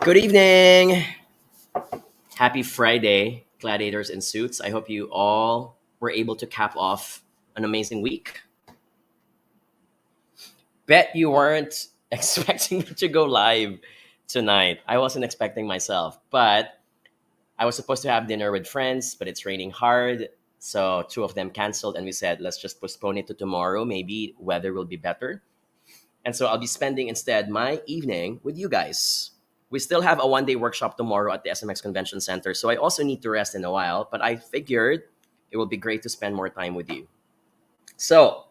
Good evening. Happy Friday, gladiators in suits. I hope you all were able to cap off an amazing week. Bet you weren't expecting me to go live tonight. I wasn't expecting myself, but I was supposed to have dinner with friends, but it's raining hard. So two of them canceled, and we said, let's just postpone it to tomorrow. Maybe weather will be better. And so I'll be spending instead my evening with you guys. We still have a one-day workshop tomorrow at the SMX Convention Center, so I also need to rest in a while, but I figured it will be great to spend more time with you. So,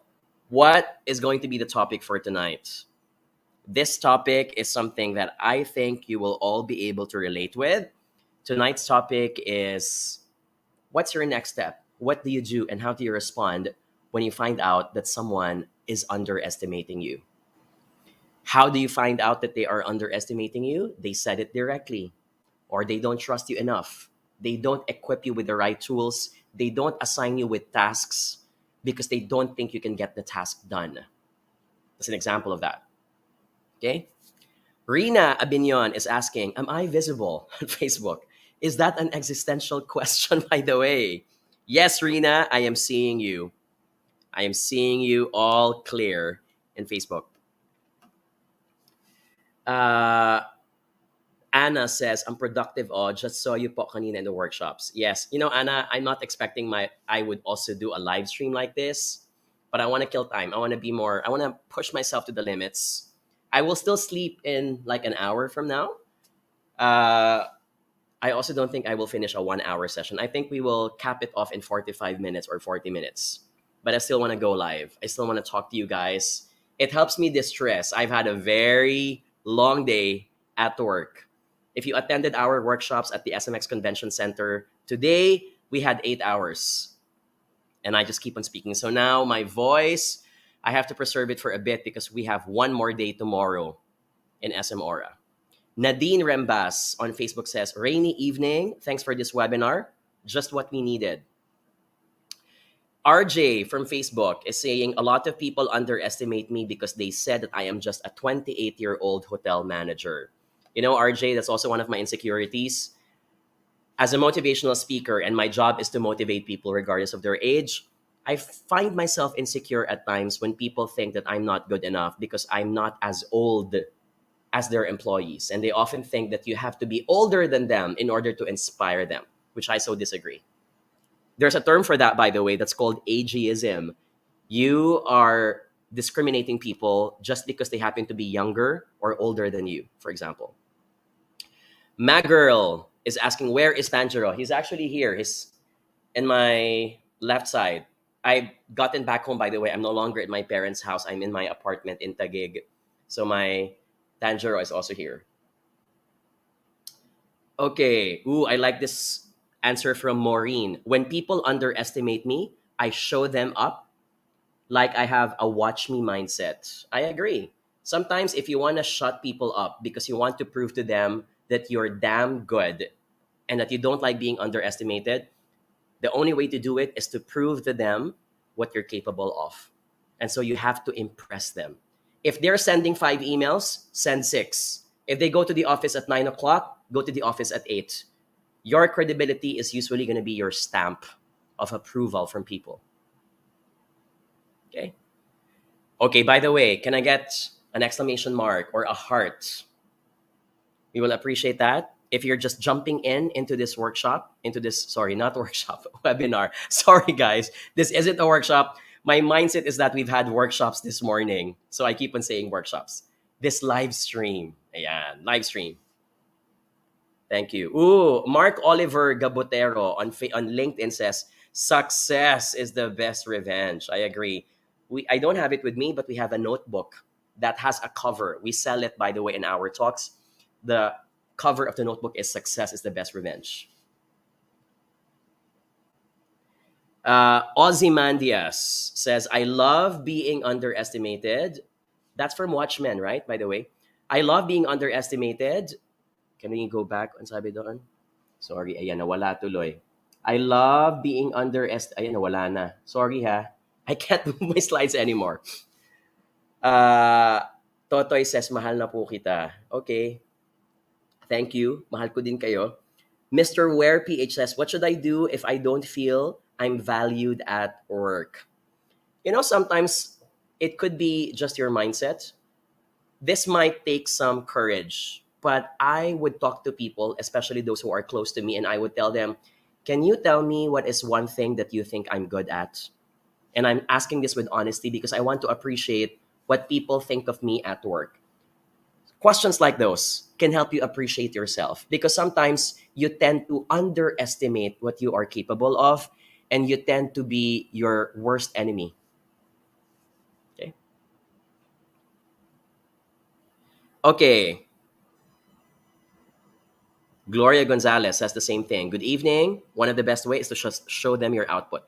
what is going to be the topic for tonight? This topic is something that I think you will all be able to relate with. Tonight's topic is, what's your next step? What do you do and how do you respond when you find out that someone is underestimating you? How do you find out that they are underestimating you? They said it directly, or they don't trust you enough. They don't equip you with the right tools. They don't assign you with tasks because they don't think you can get the task done. That's an example of that. Okay? Rina Abinyon is asking, am I visible on Facebook? Is that an existential question, by the way? Yes, Rina, I am seeing you. I am seeing you all clear in Facebook. Anna says, I'm productive. Oh, just saw you po kanina in the workshops. Yes. You know, Anna, I'm not expecting I would also do a live stream like this, but I want to kill time. I want to push myself to the limits. I will still sleep in like an hour from now. I also don't think I will finish a 1 hour session. I think we will cap it off in 45 minutes or 40 minutes. But I still want to go live. I still want to talk to you guys. It helps me distress. I've had a very long day at work. If you attended our workshops at the SMX Convention Center, today we had 8 hours. And I just keep on speaking. So now my voice, I have to preserve it for a bit because we have one more day tomorrow in SM Aura. Nadine Rembas on Facebook says, rainy evening. Thanks for this webinar. Just what we needed. RJ from Facebook is saying, a lot of people underestimate me because they said that I am just a 28-year-old hotel manager. You know, RJ, that's also one of my insecurities. As a motivational speaker, and my job is to motivate people regardless of their age, I find myself insecure at times when people think that I'm not good enough because I'm not as old as their employees. And they often think that you have to be older than them in order to inspire them, which I so disagree. There's a term for that, by the way, that's called ageism. You are discriminating people just because they happen to be younger or older than you, for example. Magirl is asking, where is Tanjiro? He's actually here. He's in my left side. I've gotten back home, by the way. I'm no longer at my parents' house. I'm in my apartment in Taguig. So my Tanjiro is also here. Okay. Ooh, I like this answer from Maureen. When people underestimate me, I show them up like I have a watch me mindset. I agree. Sometimes if you want to shut people up because you want to prove to them that you're damn good and that you don't like being underestimated, the only way to do it is to prove to them what you're capable of. And so you have to impress them. If they're sending 5 emails, send 6. If they go to the office at 9 o'clock, go to the office at 8. Your credibility is usually going to be your stamp of approval from people. Okay? Okay, by the way, can I get an exclamation mark or a heart? We will appreciate that. If you're just jumping into this workshop, webinar. Sorry, guys. This isn't a workshop. My mindset is that we've had workshops this morning. So I keep on saying workshops. This live stream. Ayan, live stream. Thank you. Ooh, Mark Oliver Gabotero on LinkedIn says, success is the best revenge. I agree. I don't have it with me, but we have a notebook that has a cover. We sell it, by the way, in our talks. The cover of the notebook is success is the best revenge. Ozymandias says, I love being underestimated. That's from Watchmen, right? By the way, I love being underestimated. Can we go back on sabi doon? Sorry, ayan, nawala tuloy. I love being underestimated. Ayan, nawala na. Sorry ha. I can't move my slides anymore. Totoy says, mahal na po kita. Okay. Thank you. Mahal ko din kayo. Mr. Where PH says, what should I do if I don't feel I'm valued at work? Sometimes it could be just your mindset. This might take some courage, but I would talk to people, especially those who are close to me, and I would tell them, can you tell me what is one thing that you think I'm good at? And I'm asking this with honesty because I want to appreciate what people think of me at work. Questions like those can help you appreciate yourself because sometimes you tend to underestimate what you are capable of and you tend to be your worst enemy. Okay. Okay. Gloria Gonzalez says the same thing. Good evening. One of the best ways to show them your output.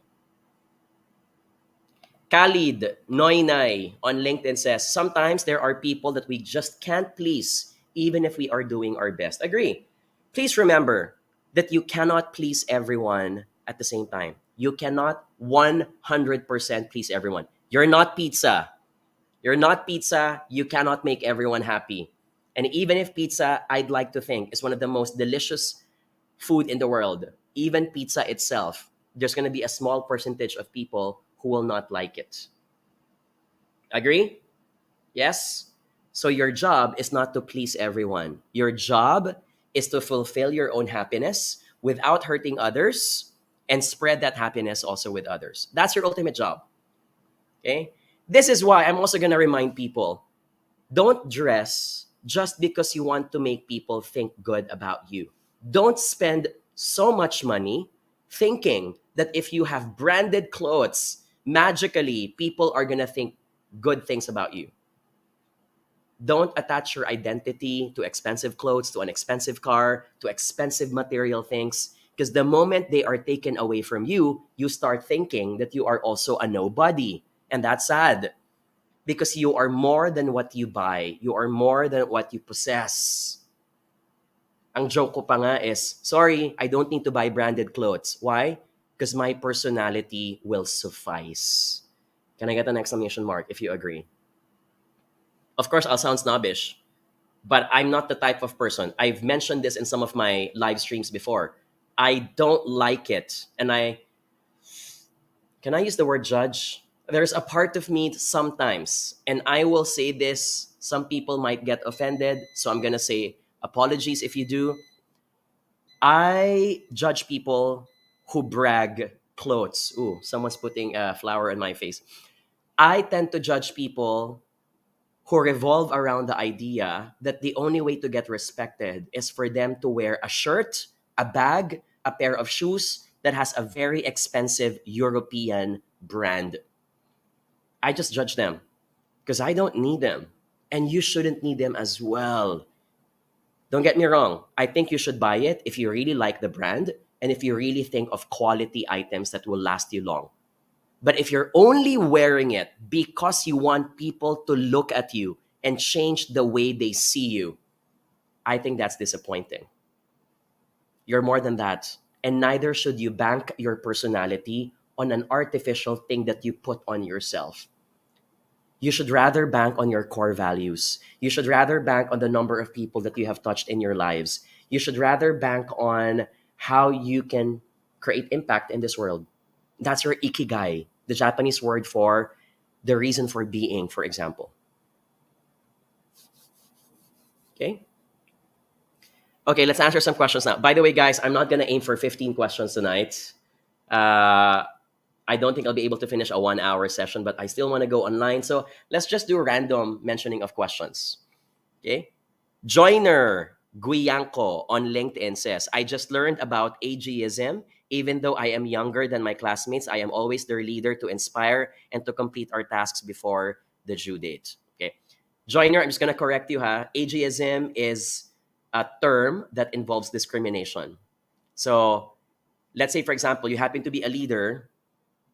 Khalid Noinay on LinkedIn says, sometimes there are people that we just can't please, even if we are doing our best. Agree. Please remember that you cannot please everyone at the same time. You cannot 100% please everyone. You're not pizza. You're not pizza. You cannot make everyone happy. And even if pizza, I'd like to think, is one of the most delicious food in the world, even pizza itself, there's going to be a small percentage of people who will not like it. Agree? Yes? So your job is not to please everyone. Your job is to fulfill your own happiness without hurting others and spread that happiness also with others. That's your ultimate job. Okay? This is why I'm also going to remind people, don't dress just because you want to make people think good about you. Don't spend so much money thinking that if you have branded clothes, magically people are going to think good things about you. Don't attach your identity to expensive clothes, to an expensive car, to expensive material things. Because the moment they are taken away from you, you start thinking that you are also a nobody. And that's sad. Because you are more than what you buy. You are more than what you possess. Ang joke ko pa nga is, sorry, I don't need to buy branded clothes. Why? Because my personality will suffice. Can I get an exclamation mark if you agree? Of course, I'll sound snobbish, but I'm not the type of person. I've mentioned this in some of my live streams before. I don't like it. And can I use the word judge? There's a part of me sometimes, and I will say this, some people might get offended, so I'm going to say apologies if you do. I judge people who brag clothes. Ooh, someone's putting a flower in my face. I tend to judge people who revolve around the idea that the only way to get respected is for them to wear a shirt, a bag, a pair of shoes that has a very expensive European brand. I just judge them because I don't need them. And you shouldn't need them as well. Don't get me wrong. I think you should buy it if you really like the brand and if you really think of quality items that will last you long. But if you're only wearing it because you want people to look at you and change the way they see you, I think that's disappointing. You're more than that. And neither should you bank your personality on an artificial thing that you put on yourself. You should rather bank on your core values. You should rather bank on the number of people that you have touched in your lives. You should rather bank on how you can create impact in this world. That's your ikigai, the Japanese word for the reason for being, for example. Okay? Okay, let's answer some questions now. By the way, guys, I'm not going to aim for 15 questions tonight. I don't think I'll be able to finish a 1 hour session, but I still want to go online. So let's just do random mentioning of questions. Okay? Joiner Guiyanco on LinkedIn says, I just learned about ageism. Even though I am younger than my classmates, I am always their leader to inspire and to complete our tasks before the due date. Okay. Joiner, I'm just going to correct you. Ageism is a term that involves discrimination. So let's say, for example, you happen to be a leader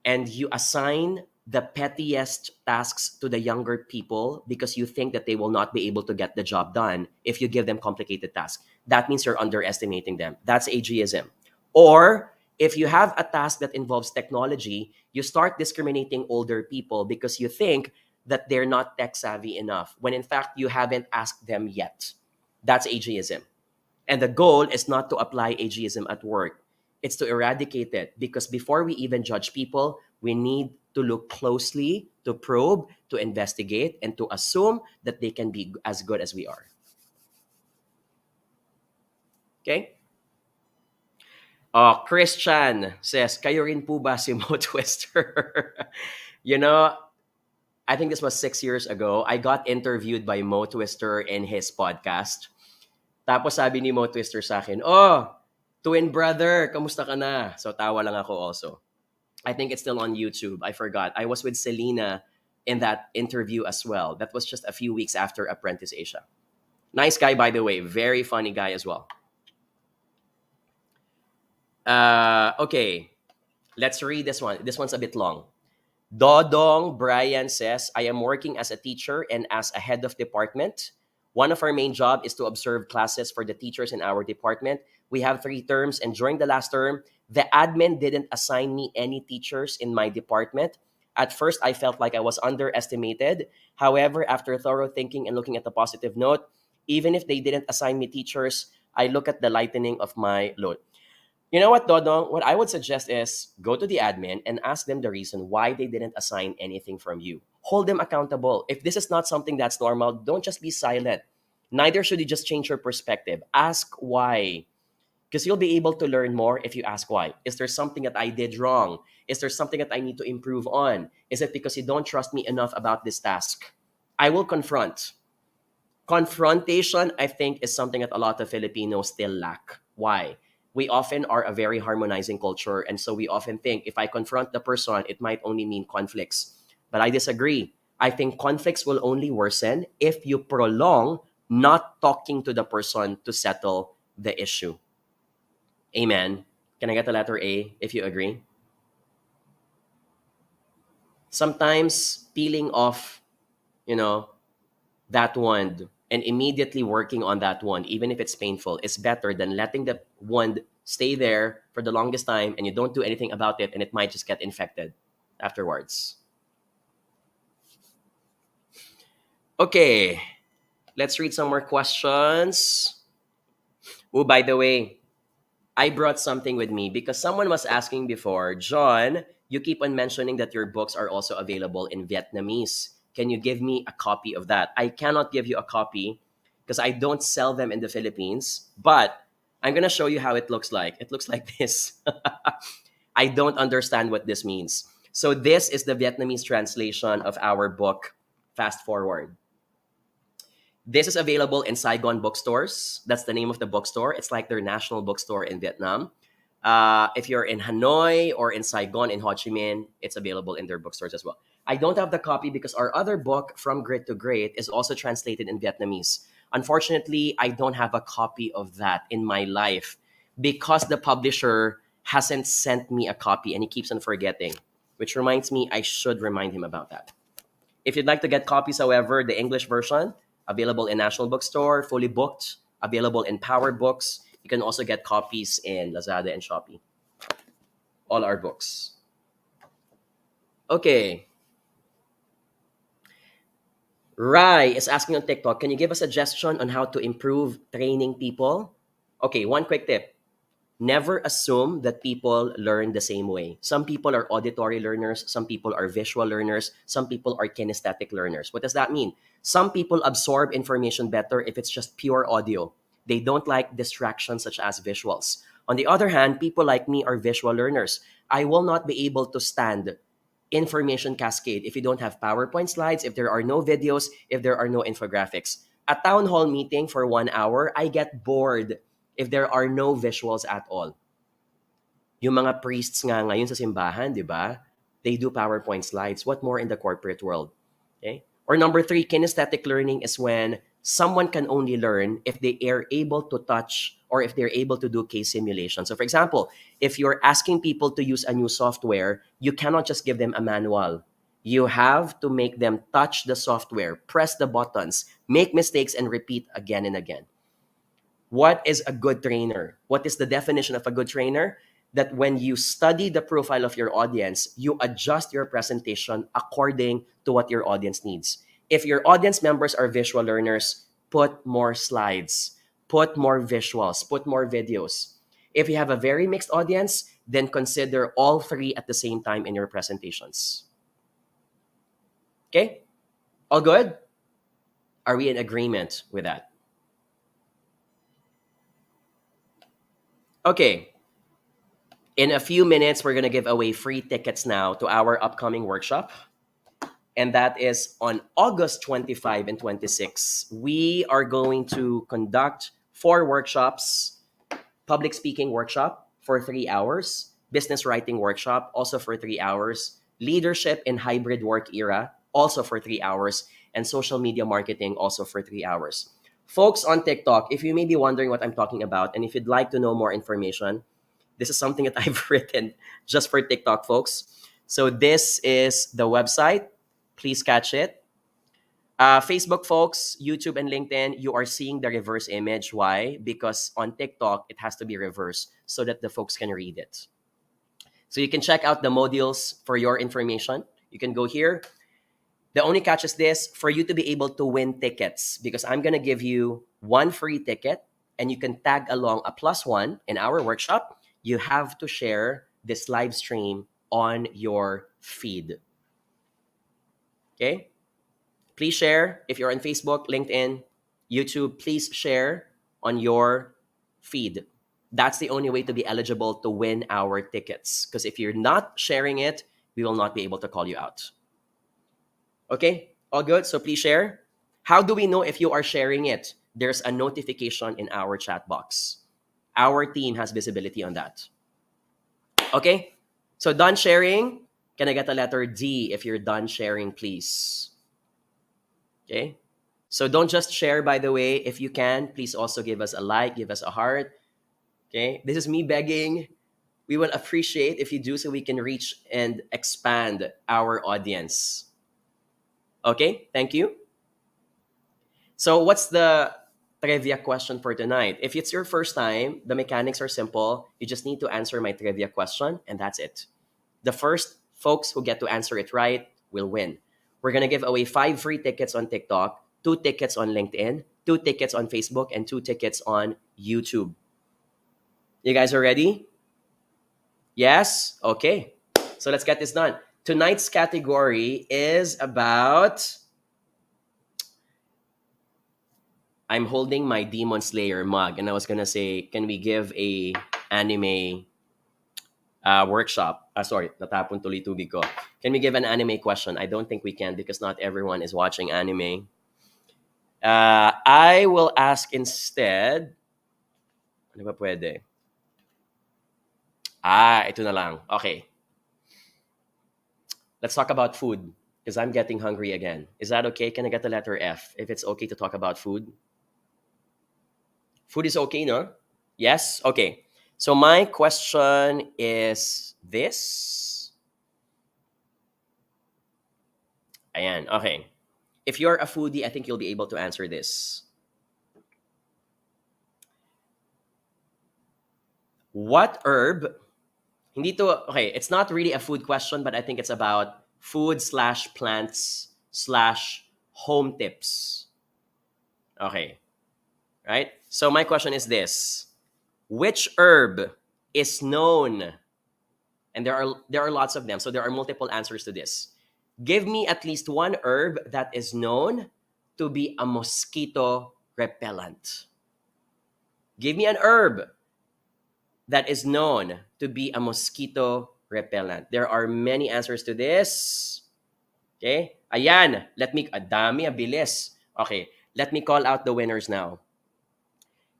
and you assign the pettiest tasks to the younger people because you think that they will not be able to get the job done if you give them complicated tasks. That means you're underestimating them. That's ageism. Or if you have a task that involves technology, you start discriminating older people because you think that they're not tech savvy enough, when in fact you haven't asked them yet. That's ageism. And the goal is not to apply ageism at work. It's to eradicate it, because before we even judge people, we need to look closely, to probe, to investigate, and to assume that they can be as good as we are. Okay? Christian says, kayo rin po ba si Mo Twister? You know, I think this was 6 years ago. I got interviewed by Mo Twister in his podcast. Tapos sabi ni Mo Twister sa akin, oh, twin brother, kamusta ka na? So tawa lang ako also. I think it's still on YouTube. I forgot. I was with Selena in that interview as well. That was just a few weeks after Apprentice Asia. Nice guy, by the way. Very funny guy as well. Okay. Let's read this one. This one's a bit long. Dodong Brian says, I am working as a teacher and as a head of department. One of our main job is to observe classes for the teachers in our department. We have 3 terms, and during the last term, the admin didn't assign me any teachers in my department. At first, I felt like I was underestimated. However, after thorough thinking and looking at the positive note, even if they didn't assign me teachers, I look at the lightening of my load. You know what, Dodong? What I would suggest is go to the admin and ask them the reason why they didn't assign anything from you. Hold them accountable. If this is not something that's normal, don't just be silent. Neither should you just change your perspective. Ask why. Because you'll be able to learn more if you ask why. Is there something that I did wrong? Is there something that I need to improve on? Is it because you don't trust me enough about this task? I will confront. Confrontation, I think, is something that a lot of Filipinos still lack. Why? We often are a very harmonizing culture, and so we often think if I confront the person, it might only mean conflicts. But I disagree. I think conflicts will only worsen if you prolong not talking to the person to settle the issue. Amen. Can I get the letter A if you agree? Sometimes peeling off, that wand and immediately working on that one, even if it's painful, is better than letting the wand stay there for the longest time and you don't do anything about it and it might just get infected afterwards. Okay, let's read some more questions. Oh, by the way, I brought something with me because someone was asking before, John, you keep on mentioning that your books are also available in Vietnamese. Can you give me a copy of that? I cannot give you a copy because I don't sell them in the Philippines, but I'm going to show you how it looks like. It looks like this. I don't understand what this means. So this is the Vietnamese translation of our book, Fast Forward. This is available in Saigon bookstores. That's the name of the bookstore. It's like their national bookstore in Vietnam. If you're in Hanoi or in Saigon, in Ho Chi Minh, it's available in their bookstores as well. I don't have the copy because our other book, From Grit to Great, is also translated in Vietnamese. Unfortunately, I don't have a copy of that in my life because the publisher hasn't sent me a copy and he keeps on forgetting, which reminds me I should remind him about that. If you'd like to get copies, however, the English version, available in National Bookstore, fully booked, available in Power Books. You can also get copies in Lazada and Shopee. All our books. Okay. Rai is asking on TikTok, can you give a suggestion on how to improve training people? Okay, one quick tip. Never assume that people learn the same way. Some people are auditory learners. Some people are visual learners. Some people are kinesthetic learners. What does that mean? Some people absorb information better if it's just pure audio. They don't like distractions such as visuals. On the other hand, people like me are visual learners. I will not be able to stand information cascade if you don't have PowerPoint slides, if there are no videos, if there are no infographics. A town hall meeting for 1 hour, I get bored if there are no visuals at all. Yung mga priests nga ngayon sa simbahan, di ba? They do PowerPoint slides. What more in the corporate world? Okay? Or number 3, kinesthetic learning is when someone can only learn if they are able to touch or if they're able to do case simulation. So for example, if you're asking people to use a new software, you cannot just give them a manual. You have to make them touch the software, press the buttons, make mistakes, and repeat again and again. What is a good trainer? What is the definition of a good trainer? That when you study the profile of your audience, you adjust your presentation according to what your audience needs. If your audience members are visual learners, put more slides. put more visuals, put more videos. If you have a very mixed audience, then consider all three at the same time in your presentations. Okay? All good? Are we in agreement with that? Okay. In a few minutes, we're going to give away free tickets now to our upcoming workshop. And that is on August 25 and 26. We are going to conduct 4 workshops: public speaking workshop for 3 hours, business writing workshop also for 3 hours, leadership in hybrid work era also for 3 hours, and social media marketing also for 3 hours. Folks on TikTok, if you may be wondering what I'm talking about, and if you'd like to know more information, this is something that I've written just for TikTok, folks. So this is the website. Please catch it. Facebook, folks, YouTube, and LinkedIn, you are seeing the reverse image. Why? Because on TikTok, it has to be reversed so that the folks can read it. So you can check out the modules for your information. You can go here. The only catch is this: for you to be able to win tickets, because I'm going to give you 1 free ticket and you can tag along a +1 in our workshop, you have to share this live stream on your feed. Okay? Please share if you're on Facebook, LinkedIn, YouTube. Please share on your feed. That's the only way to be eligible to win our tickets. Because if you're not sharing it, we will not be able to call you out. Okay? All good? So please share. How do we know if you are sharing it? There's a notification in our chat box. Our team has visibility on that. Okay? So done sharing. Can I get a letter D if you're done sharing, please? Okay? So don't just share, by the way. If you can, please also give us a like, give us a heart. Okay? This is me begging. We will appreciate if you do so we can reach and expand our audience. Okay? Thank you. So what's the trivia question for tonight? If it's your first time, the mechanics are simple. You just need to answer my trivia question, and that's it. The first folks who get to answer it right will win. We're going to give away 5 free tickets on TikTok, 2 tickets on LinkedIn, 2 tickets on Facebook, and 2 tickets on YouTube. You guys are ready? Yes? Okay. So let's get this done. Tonight's category is about... I'm holding my Demon Slayer mug, and I was going to say, can we give a anime workshop? Sorry, natapon tuloy tubig ko. Can we give an anime question? I don't think we can because not everyone is watching anime. I will ask instead, ano ba pwede? Ito na lang. Okay. Let's talk about food because I'm getting hungry again. Is that okay? Can I get the letter F if it's okay to talk about food? Food is okay, no? Yes? Okay. So my question is this. Ayan, okay. If you're a foodie, I think you'll be able to answer this. What herb? Okay, it's not really a food question, but I think it's about food/plants/home tips. Okay. Right? So my question is this. Which herb is known? And there are lots of them, so there are multiple answers to this. Give me at least one herb that is known to be a mosquito repellent. Give me an herb that is known to be a mosquito repellent. There are many answers to this. Okay? Ayan. Dami, bilis. Okay. Let me call out the winners now.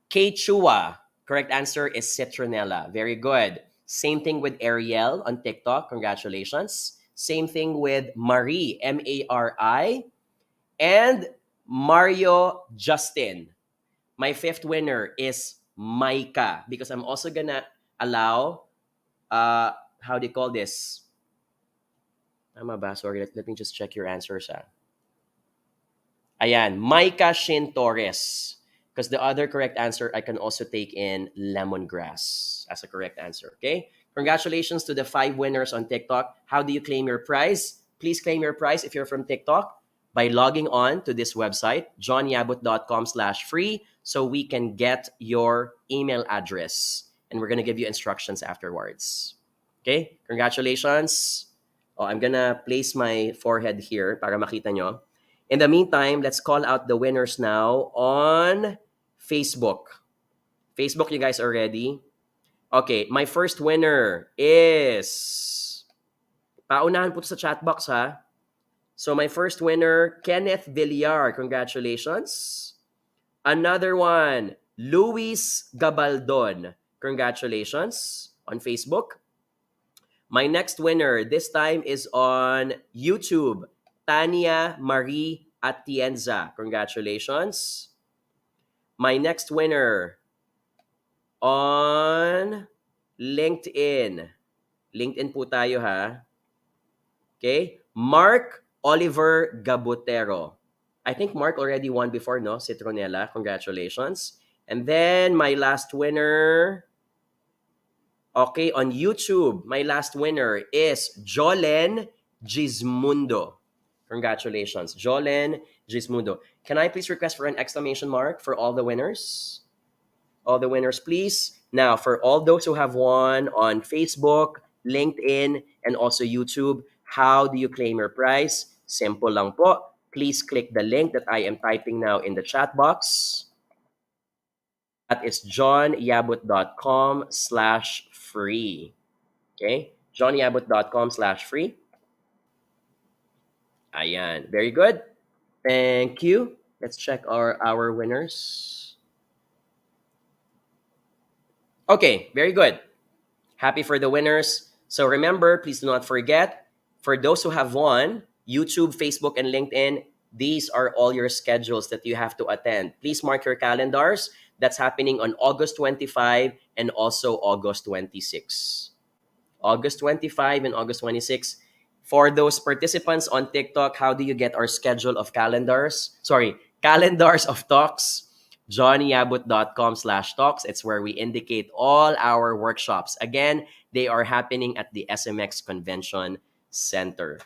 Quechua. Correct answer is citronella. Very good. Same thing with Ariel on TikTok. Congratulations. Same thing with Marie, Mari, and Mario Justin. My 5th winner is Maika because I'm also gonna allow, how do you call this? Tama ba? Sorry, let me just check your answers. Ayan, Maika Shin Torres. Because the other correct answer, I can also take in lemongrass as a correct answer. Okay? Congratulations to the 5 winners on TikTok. How do you claim your prize? Please claim your prize if you're from TikTok by logging on to this website, johnyabbott.com/free, so we can get your email address. And we're going to give you instructions afterwards. Okay? Congratulations. Oh, I'm going to place my forehead here para makita nyo. In the meantime, let's call out the winners now on Facebook. Facebook, you guys are ready? Okay, my first winner is... Paunahan po sa chat box, ha? So my first winner, Kenneth Villar. Congratulations. Another one, Luis Gabaldon. Congratulations on Facebook. My next winner this time is on YouTube, Tania Marie Atienza. Congratulations. My next winner on LinkedIn. LinkedIn po tayo, ha? Okay? Mark Oliver Gabotero. I think Mark already won before, no? Citronella. Congratulations. And then my last winner... Okay, on YouTube, my last winner is Jolen Gismundo. Congratulations, Jolen Gismundo. Can I please request for an exclamation mark for all the winners? All the winners, please. Now, for all those who have won on Facebook, LinkedIn, and also YouTube, how do you claim your prize? Simple lang po. Please click the link that I am typing now in the chat box. That is johnyabbott.com/free. Okay? johnyabbott.com/free. Ayan. Very good. Thank you. Let's check our winners. Okay. Very good. Happy for the winners. So remember, please do not forget, for those who have won, YouTube, Facebook, and LinkedIn, these are all your schedules that you have to attend. Please mark your calendars. That's happening on August 25 and also August 26. August 25 and August 26. For those participants on TikTok, how do you get our schedule of calendars? Calendars of talks. johnyabbott.com/talks. It's where we indicate all our workshops. Again, they are happening at the SMX Convention Center.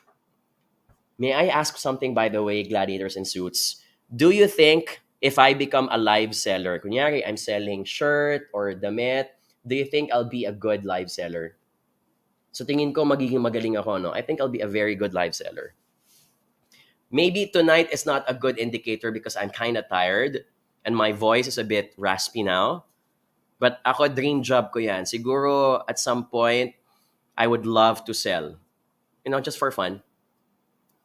May I ask something, by the way, gladiators and suits? Do you think if I become a live seller, kunyari, I'm selling shirt or damit, do you think I'll be a good live seller? So tingin ko magiging magaling ako, no? I think I'll be a very good live seller. Maybe tonight is not a good indicator because I'm kind of tired and my voice is a bit raspy now. But ako, dream job ko yan. Siguro at some point, I would love to sell. Just for fun.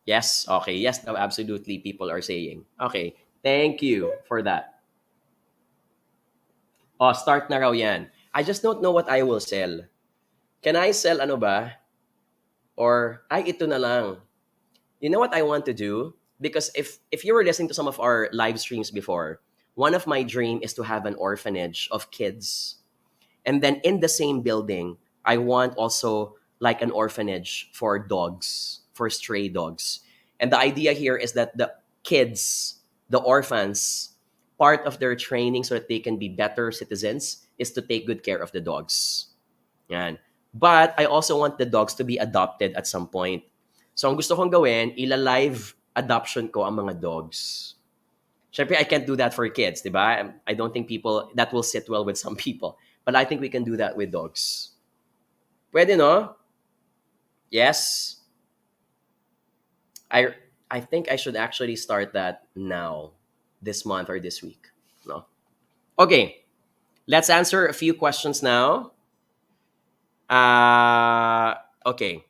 Yes, okay. Yes, no, absolutely, people are saying. Okay, thank you for that. Oh, start na raw yan. I just don't know what I will sell. Can I sell ano ba? Or, ay, ito na lang. You know what I want to do? Because if you were listening to some of our live streams before, one of my dream is to have an orphanage of kids. And then in the same building, I want also like an orphanage for dogs, for stray dogs. And the idea here is that the kids, the orphans, part of their training so that they can be better citizens is to take good care of the dogs. Yan. But I also want the dogs to be adopted at some point. So ang gusto kong gawin, ila-live adoption ko ang mga dogs. Syempre, I can't do that for kids, di ba? I don't think that will sit well with some people. But I think we can do that with dogs. Pwede, no? Yes? I think I should actually start that now, this month or this week. No? Okay. Let's answer a few questions now. Okay.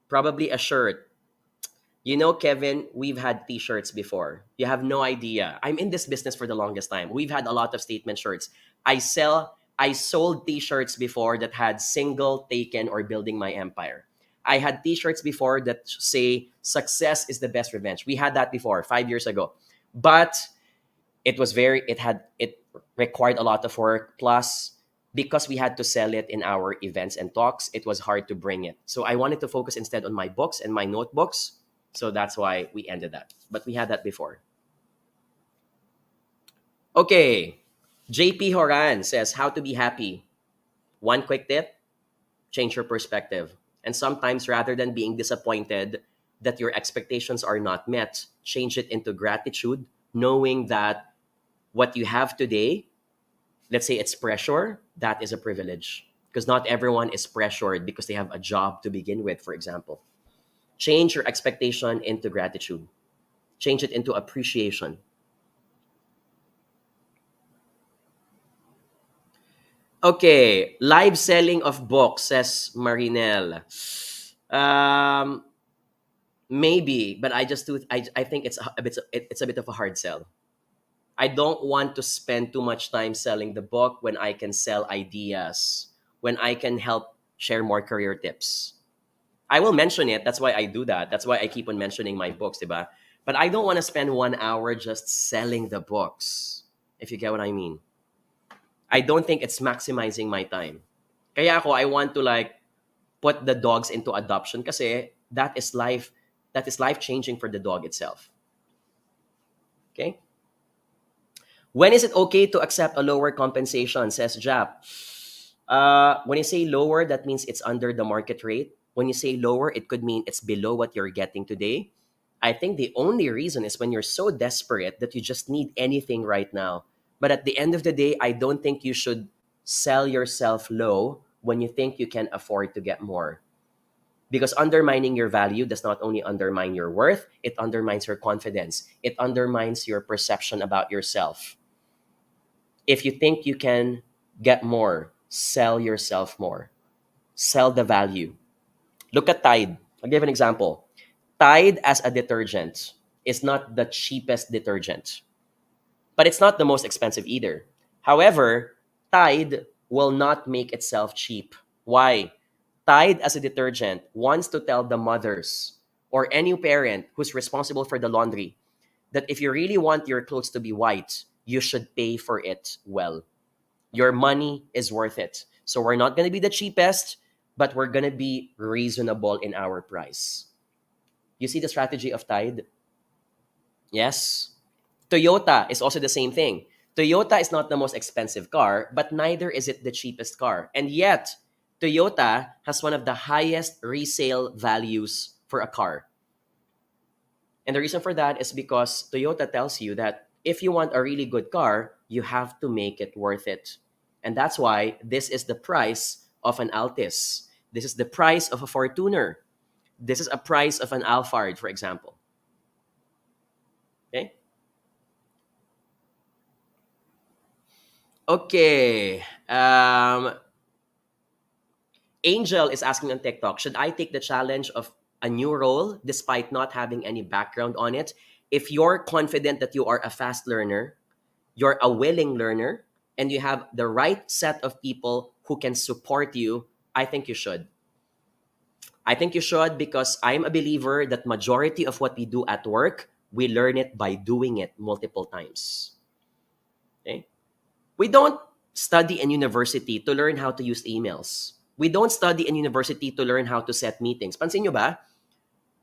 Probably a shirt. Kevin, we've had t-shirts before. You have no idea. I'm in this business for the longest time. We've had a lot of statement shirts. I sold t-shirts before that had single, taken, or building my empire. I had t-shirts before that say success is the best revenge. We had that before 5 years ago. But it required a lot of work. Plus, because we had to sell it in our events and talks, it was hard to bring it. So I wanted to focus instead on my books and my notebooks. So that's why we ended that. But we had that before. Okay. JP Horan says, how to be happy. One quick tip, change your perspective. And sometimes rather than being disappointed that your expectations are not met, change it into gratitude, knowing that what you have today, let's say it's pressure, that is a privilege. Because not everyone is pressured because they have a job to begin with, for example. Change your expectation into gratitude, change it into appreciation. Okay, live selling of books, says Marinel. Um, maybe, but I think it's a bit of a hard sell. I don't want to spend too much time selling the book when I can sell ideas, when I can help share more career tips. I will mention it. That's why I do that. That's why I keep on mentioning my books, diba? But I don't want to spend 1 hour just selling the books, if you get what I mean. I don't think it's maximizing my time. Kaya ako, I want to like put the dogs into adoption kasi that is life changing for the dog itself. Okay? When is it okay to accept a lower compensation, says Jap? When you say lower, that means it's under the market rate. When you say lower, it could mean it's below what you're getting today. I think the only reason is when you're so desperate that you just need anything right now. But at the end of the day, I don't think you should sell yourself low when you think you can afford to get more. Because undermining your value does not only undermine your worth, it undermines your confidence. It undermines your perception about yourself. If you think you can get more, sell yourself more. Sell the value. Look at Tide. I'll give an example. Tide as a detergent is not the cheapest detergent, but it's not the most expensive either. However, Tide will not make itself cheap. Why? Tide as a detergent wants to tell the mothers or any parent who's responsible for the laundry that if you really want your clothes to be white, you should pay for it well. Your money is worth it. So we're not going to be the cheapest, but we're going to be reasonable in our price. You see the strategy of Tide? Yes. Toyota is also the same thing. Toyota is not the most expensive car, but neither is it the cheapest car. And yet, Toyota has one of the highest resale values for a car. And the reason for that is because Toyota tells you that if you want a really good car, you have to make it worth it. And that's why this is the price of an Altis. This is the price of a Fortuner. This is a price of an Alphard, for example. Okay? Okay. Angel is asking on TikTok, should I take the challenge of a new role despite not having any background on it? If you're confident that you are a fast learner, you're a willing learner, and you have the right set of people who can support you, I think you should. I think you should because I'm a believer that majority of what we do at work, we learn it by doing it multiple times. Okay? We don't study in university to learn how to use emails. We don't study in university to learn how to set meetings. Pansin nyo ba?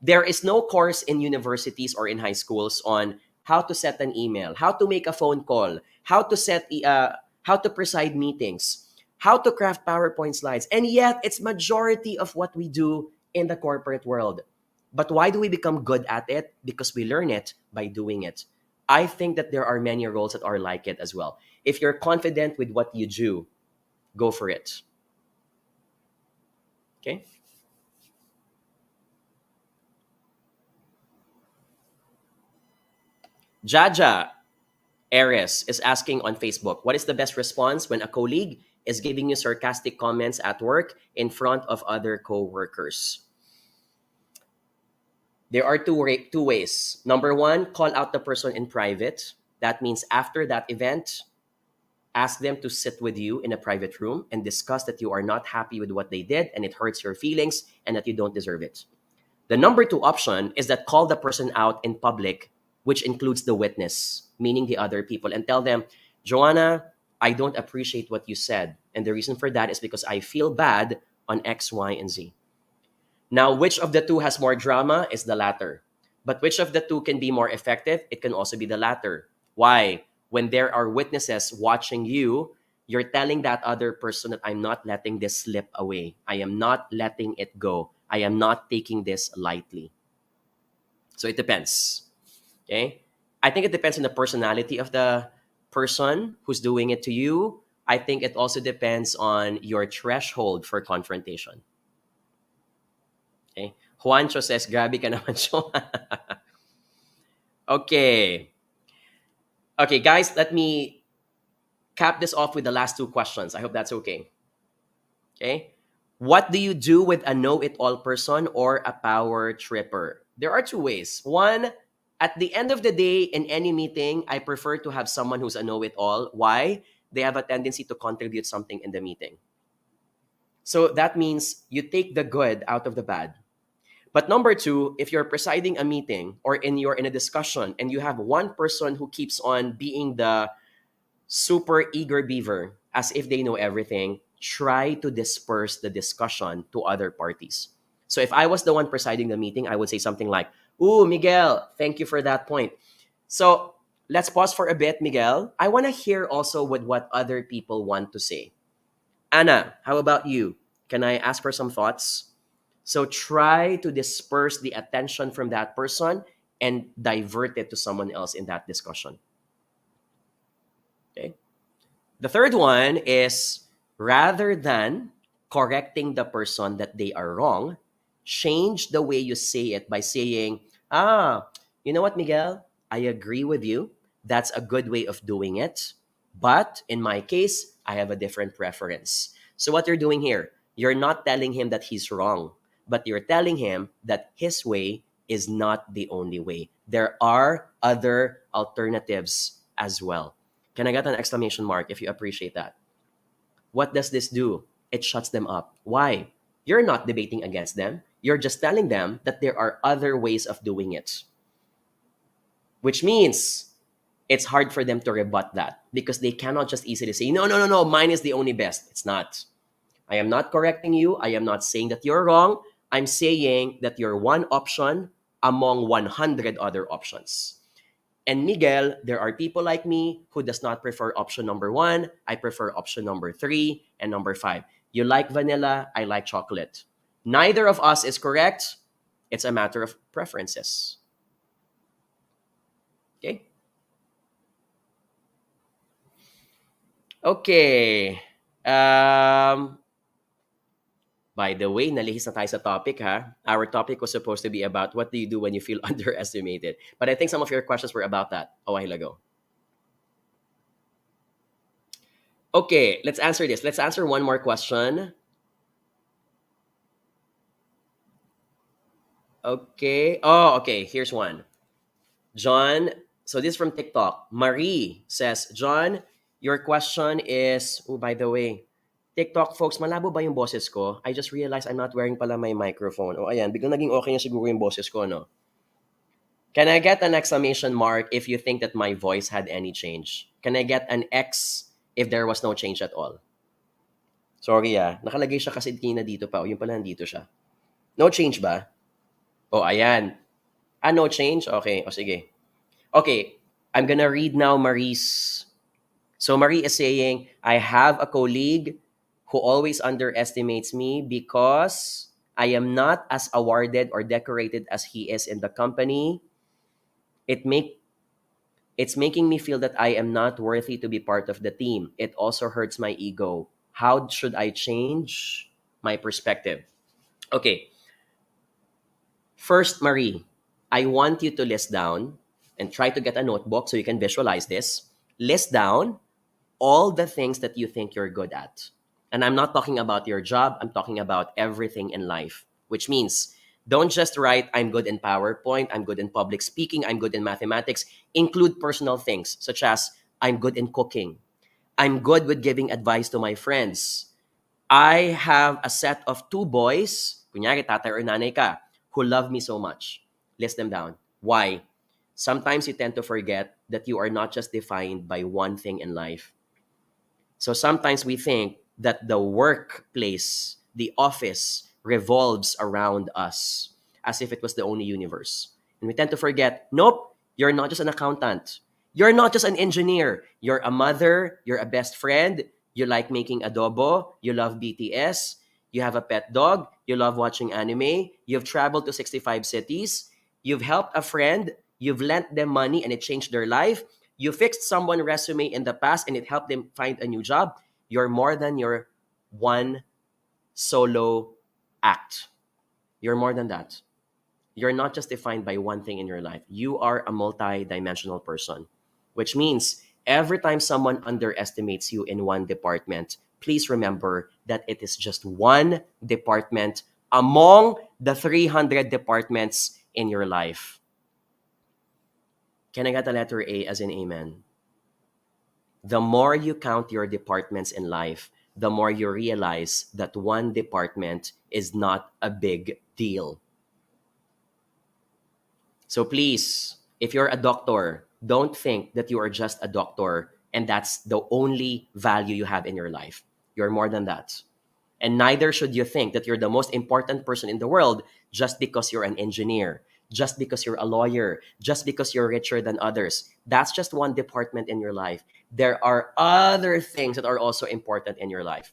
There is no course in universities or in high schools on how to set an email, how to make a phone call, how to preside meetings, how to craft PowerPoint slides. And yet, it's majority of what we do in the corporate world. But why do we become good at it? Because we learn it by doing it. I think that there are many roles that are like it as well. If you're confident with what you do, go for it. Okay? Jaja Ares is asking on Facebook, what is the best response when a colleague is giving you sarcastic comments at work in front of other co-workers? There are two ways. Number one, call out the person in private. That means after that event, ask them to sit with you in a private room and discuss that you are not happy with what they did and it hurts your feelings and that you don't deserve it. The number two option is that call the person out in public, which includes the witness, meaning the other people, and tell them, Joanna, I don't appreciate what you said. And the reason for that is because I feel bad on X, Y, and Z. Now, which of the two has more drama is the latter. But which of the two can be more effective? It can also be the latter. Why? When there are witnesses watching you, you're telling that other person that I'm not letting this slip away. I am not letting it go. I am not taking this lightly. So it depends. Okay? I think it depends on the personality of the person who's doing it to you. I think it also depends on your threshold for confrontation. Okay? Juancho says, grabe ka naman, Sean. Okay. Okay, guys, let me cap this off with the last two questions. I hope that's okay. Okay. What do you do with a know-it-all person or a power tripper? There are two ways. One, at the end of the day, in any meeting, I prefer to have someone who's a know-it-all. Why? They have a tendency to contribute something in the meeting. So that means you take the good out of the bad. But number two, if you're presiding a meeting or you're in a discussion and you have one person who keeps on being the super eager beaver as if they know everything, try to disperse the discussion to other parties. So if I was the one presiding the meeting, I would say something like, "Ooh, Miguel, thank you for that point." So let's pause for a bit, Miguel. I want to hear also what other people want to say. Anna, how about you? Can I ask for some thoughts? So try to disperse the attention from that person and divert it to someone else in that discussion. Okay. The third one is, rather than correcting the person that they are wrong, change the way you say it by saying, you know what, Miguel? I agree with you. That's a good way of doing it. But in my case, I have a different preference. So what you're doing here, you're not telling him that he's wrong, but you're telling him that his way is not the only way. There are other alternatives as well. Can I get an exclamation mark if you appreciate that? What does this do? It shuts them up. Why? You're not debating against them. You're just telling them that there are other ways of doing it. Which means it's hard for them to rebut that because they cannot just easily say, no, no, no, no, mine is the only best. It's not. I am not correcting you. I am not saying that you're wrong. I'm saying that you're one option among 100 other options. And Miguel, there are people like me who does not prefer option number 1. I prefer option number 3 and number 5. You like vanilla, I like chocolate. Neither of us is correct. It's a matter of preferences. Okay? Okay. By the way, nalihis na tayo sa topic, ha? Our topic was supposed to be about what do you do when you feel underestimated. But I think some of your questions were about that a while ago. Okay, let's answer this. Let's answer one more question. Okay. Oh, okay. Here's one. John, so this is from TikTok. Marie says, John, your question is, oh, by the way, TikTok folks, malabo ba yung boses ko? I just realized I'm not wearing pala my microphone. Oh, ayan, biglang naging okay na siguro yung boses ko, no? Can I get an exclamation mark if you think that my voice had any change? Can I get an X if there was no change at all? Sorry nakalagay siya kasi na dito pa. O, yung pala nandito siya. No change ba? Oh, ayan. No change? Okay, o sige. Okay, I'm gonna read now Marie's. So Marie is saying, I have a colleague who always underestimates me because I am not as awarded or decorated as he is in the company. It's making me feel that I am not worthy to be part of the team. It also hurts my ego. How should I change my perspective? Okay. First, Marie, I want you to list down and try to get a notebook so you can visualize this. List down all the things that you think you're good at. And I'm not talking about your job. I'm talking about everything in life, which means don't just write, I'm good in PowerPoint, I'm good in public speaking, I'm good in mathematics. Include personal things such as I'm good in cooking. I'm good with giving advice to my friends. I have a set of 2 boys, kunyari tatay or nanay ka, who love me so much. List them down. Why? Sometimes you tend to forget that you are not just defined by one thing in life. So sometimes we think that the workplace, the office, revolves around us as if it was the only universe. And we tend to forget, nope, you're not just an accountant. You're not just an engineer. You're a mother, you're a best friend, you like making adobo, you love BTS, you have a pet dog, you love watching anime, you've traveled to 65 cities, You've helped a friend, you've lent them money and it changed their life. You fixed someone's resume in the past and it helped them find a new job. You're more than your one solo act. You're more than that. You're not just defined by one thing in your life. You are a multi-dimensional person, which means every time someone underestimates you in one department, please remember that it is just one department among the 300 departments in your life. Can I get a letter A as in amen? The more you count your departments in life, the more you realize that one department is not a big deal. So please, if you're a doctor, don't think that you are just a doctor and that's the only value you have in your life. You're more than that. And neither should you think that you're the most important person in the world just because you're an engineer, just because you're a lawyer, just because you're richer than others. That's just one department in your life. There are other things that are also important in your life.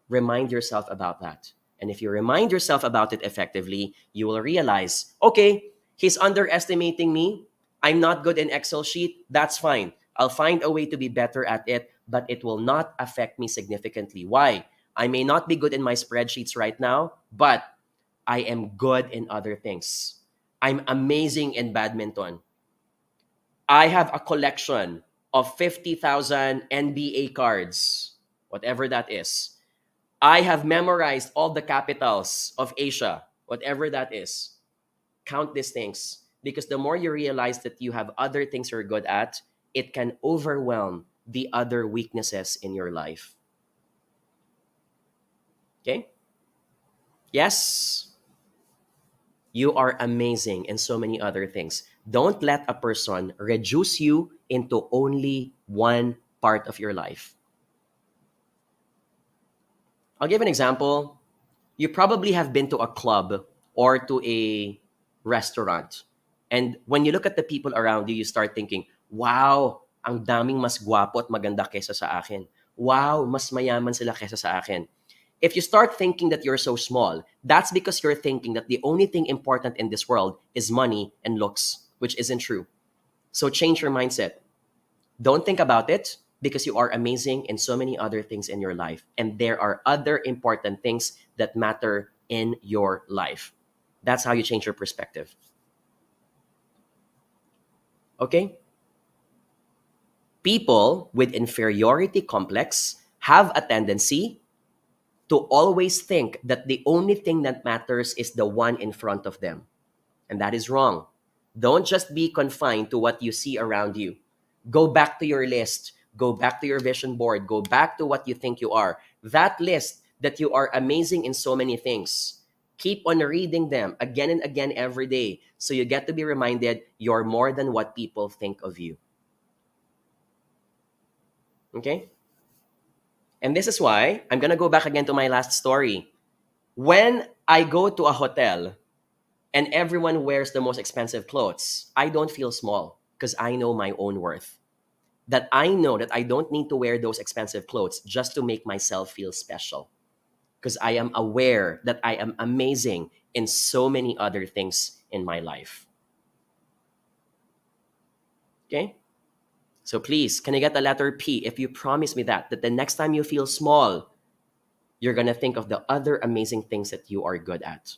Remind yourself about that. And if you remind yourself about it effectively, you will realize, okay, he's underestimating me. I'm not good in Excel sheet. That's fine. I'll find a way to be better at it, but it will not affect me significantly. Why? I may not be good in my spreadsheets right now, but I am good in other things. I'm amazing in badminton. I have a collection of 50,000 NBA cards, whatever that is. I have memorized all the capitals of Asia, whatever that is. Count these things, because the more you realize that you have other things you're good at, it can overwhelm the other weaknesses in your life. Okay? Yes, you are amazing in so many other things. Don't let a person reduce you into only one part of your life. I'll give an example. You probably have been to a club or to a restaurant. And when you look at the people around you, you start thinking, wow, ang daming mas gwapo at maganda kesa sa akin. Wow, mas mayaman sila kesa sa akin. If you start thinking that you're so small, that's because you're thinking that the only thing important in this world is money and looks, which isn't true. So change your mindset. Don't think about it, because you are amazing in so many other things in your life. And there are other important things that matter in your life. That's how you change your perspective. Okay? People with inferiority complex have a tendency to always think that the only thing that matters is the one in front of them. And that is wrong. Don't just be confined to what you see around you. Go back to your list. Go back to your vision board. Go back to what you think you are. That list that you are amazing in so many things. Keep on reading them again and again every day, so you get to be reminded you're more than what people think of you. Okay? And this is why I'm going to go back again to my last story. When I go to a hotel and everyone wears the most expensive clothes, I don't feel small, because I know my own worth. That I know that I don't need to wear those expensive clothes just to make myself feel special, because I am aware that I am amazing in so many other things in my life. Okay? So please, can I get the letter P if you promise me that the next time you feel small, you're going to think of the other amazing things that you are good at.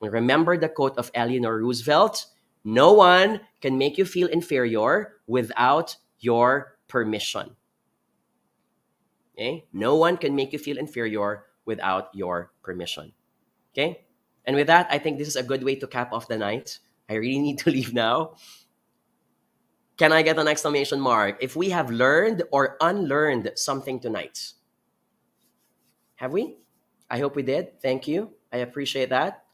And remember the quote of Eleanor Roosevelt, no one can make you feel inferior without your permission. Okay? No one can make you feel inferior without your permission. Okay? And with that, I think this is a good way to cap off the night. I really need to leave now. Can I get an exclamation mark if we have learned or unlearned something tonight? Have we? I hope we did. Thank you. I appreciate that.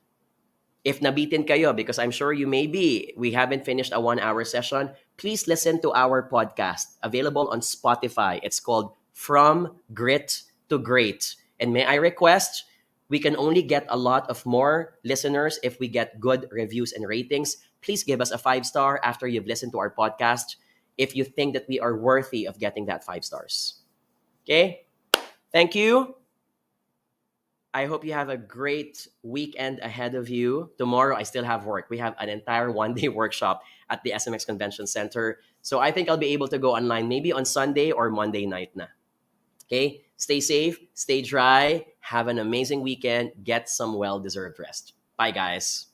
If nabitin kayo, because I'm sure you may be, we haven't finished a 1-hour session, please listen to our podcast, available on Spotify. It's called From Grit to Great. And may I request, we can only get a lot of more listeners if we get good reviews and ratings. Please give us a 5-star after you've listened to our podcast if you think that we are worthy of getting that 5 stars. Okay? Thank you. I hope you have a great weekend ahead of you. Tomorrow, I still have work. We have an entire 1 day workshop at the SMX Convention Center. So I think I'll be able to go online maybe on Sunday or Monday night na. Okay? Stay safe, stay dry, have an amazing weekend, get some well deserved rest. Bye, guys.